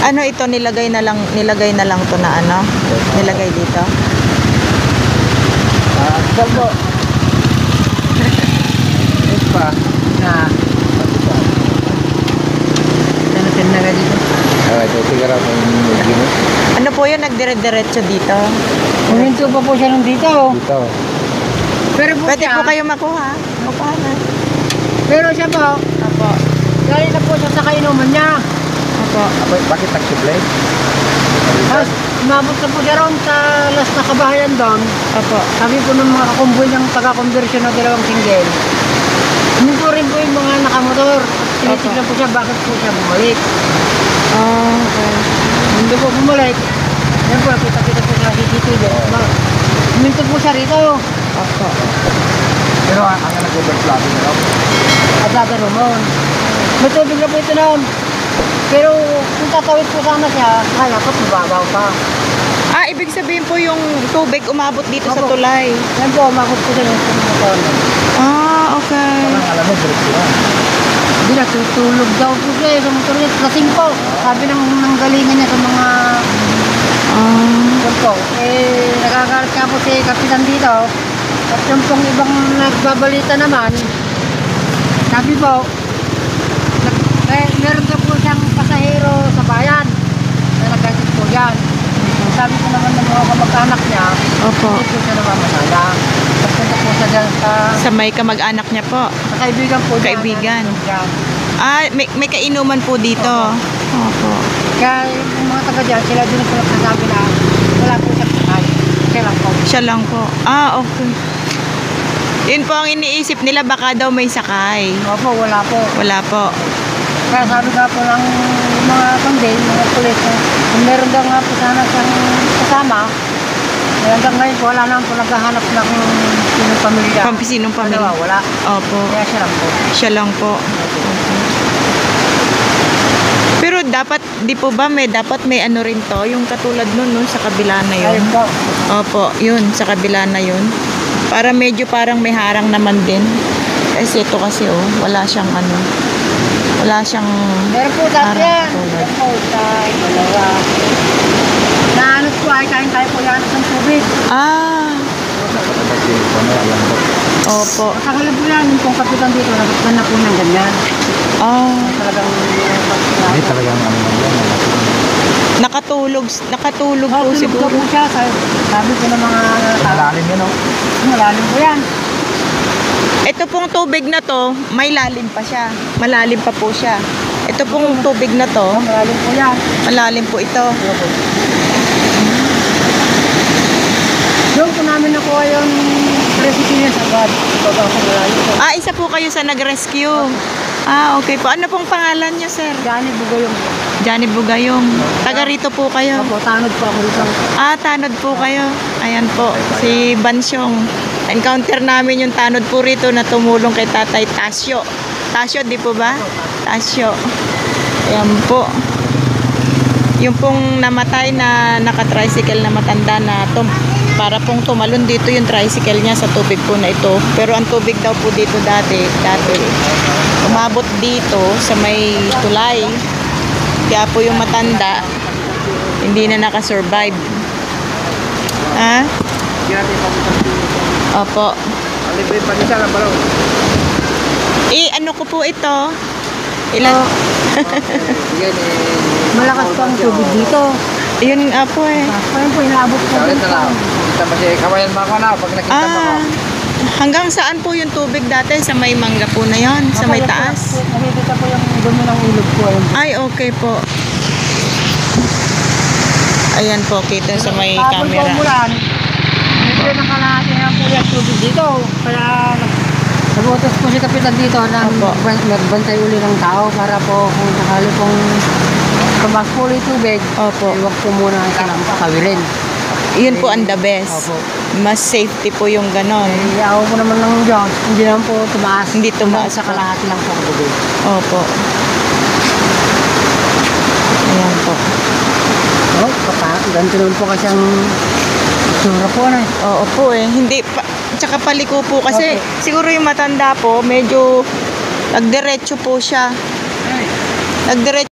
Ano ito, nilagay na lang to na ano? Nilagay dito. Saan po? Ito pa. Na dito. Ito, tigara po yung medyo. Ano po yun, nagdire-diretso dito? Huminto pa po siya nung dito. Dito. Pero po Pwede siya, po kayo makuha. Makuha na. pero siya po, Opo. galing na po siya sa kainuman niya. Opo. Bakit nag-supply? Tapos, umabot na po siya ron sa last na kabahayan doon. Opo. Sabi po ng mga kakumboy ng taga-conversion na dalawang single. Huminto rin po yung mga nakamotor. Tinitignan po siya bakit po siya bumalik. Okay. Hindi po bumalik. Yan po, kita-kita po sa CCTV. Huminto po siya rito. Opo. Pero ang nag-overflooding na raw? At laga naman. May tubig na po ito noon. Pero kung tatawid po sana siya, kaya po mababaw pa. Ibig sabihin po yung tubig umabot dito sa Opo. tulay. Yan po, umabot po siya yung motor. Okay. Parang alam mo, diretso na. Hindi na, tutulog daw po siya sa motor niya. Lasing po. Sabi ng galingan niya sa mga po. Nagagalit nga po si Kapitan dito. At yung pong ibang nagbabalita naman, sabi po, meron ka po siyang pasahero sa bayan na nagkasip po yan. Sabi ko naman ng mga kamag-anak niya, Opo. hindi po siya namamasada. Pagpunta po siya dyan Sa may kamag-anak niya po. sa kaibigan po niya. Kaibigan. Dyan. May kainuman po dito. Opo. Kaya yung mga taga dyan, sila din po nagsasabi na wala po siyang sakay. Siya lang po. Siya lang po. Okay. Yun po ang iniisip nila, baka daw may sakay. Opo, wala po. Wala po. Kaya sabi nga po ng mga kundi, mga pulis, kung meron daw nga po sana siyang kasama, hanggang ngayon po, wala naman po naghahanap ng sinong pamilya. Sinong pamilya? Dalawa, wala. Opo. Kaya siya lang po. Siya lang po. Pero dapat, di po ba, dapat may ano rin to, yung katulad nun sa kabila na yun. Ayun po. Opo, yun, sa kabila na yun. Para medyo parang may harang naman din. Kasi ito kasi wala siyang ano. Wala siyang Meron po dati yan. tulad. Meron po sa dalawa. Naanot po ay kain-kain po yan ng tubig. Opo. Matagal po yan. Yung pong kapitan dito, nagpunta na po ng ganyan. Talagang Hindi talagang ano lang yan. Nakatulog po siguro. po siya. Sabi ko ng mga Malalim yan o. malalim po yan. Ito pong tubig na to, may lalim pa siya. Malalim pa po siya. Ito pong tubig na to, Malalim po yan. malalim po ito. Doon po namin nakuha yung recipe niya sa bad. Malalim po. Isa po kayo sa nag-rescue. Okay po. Ano pong pangalan niyo, sir? Johnny Bugayong. Johnny Bugayong. Taga rito po kayo. Opo, tanod po ako dito. Tanod po kayo. Ayan po, si Bansyong. Encounter namin yung tanod po rito na tumulong kay Tatay Tasyo. Tasyo, di po ba? Tasyo. Ayan po. Yung pong namatay na naka-tricycle na matanda na para pong tumalon dito yung tricycle niya sa tubig po na ito. Pero ang tubig daw po dito dati umabot dito sa may tulay. Kaya po yung matanda hindi na nakasurvive. Opo. Libre pa niya lang balaw. Ano ko po ito? Ilan? Malakas po ang tubig dito. Yun nga po Kaya po inaabot po dito. Kita pa siya kawayan mga ko na. Pag nakita mo ko. Hanggang saan po yung tubig dati? Sa may mangga po na yon, sa may taas? Nakikita po yung dumi ng ilog po. Ay, okay po. Ayan po, kita sa may camera. Tapos po mulan, medyo nakalahati na po yung tubig dito. Kaya nag-utos po si Kapitan dito na nagbantay uli ng tao para po kung sakali pong tumas po ulit tubig, Opo. huwag po muna silang kawirin. Yun po ang the best. Opo. Mas safety po yung ganon. Iaw po naman ng Diyos, hindi naman po tumaas. Hindi tumaas Sa kalahati lang po ang tubig. Opo. Ayan po. Ganito naman po kasi ang itsura po na. Oo po hindi pa, tsaka paliko po kasi siguro yung matanda po medyo nagdiretso po siya. Nagdiretso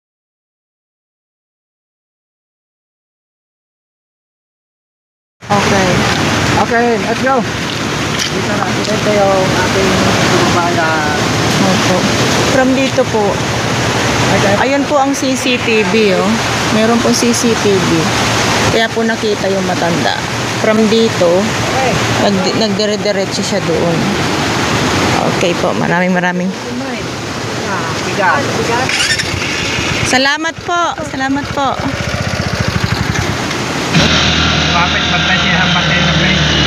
Okay, let's go. Dito na, ito yung ating kababayan. Opo. From dito po, ayun po ang CCTV, oh. Meron po CCTV. Kaya po nakita yung matanda. From dito, Okay. nagdire-diretso siya doon. Okay po, maraming. Bigat. Salamat po. Lapit, magkasihan pa tayo ng guys.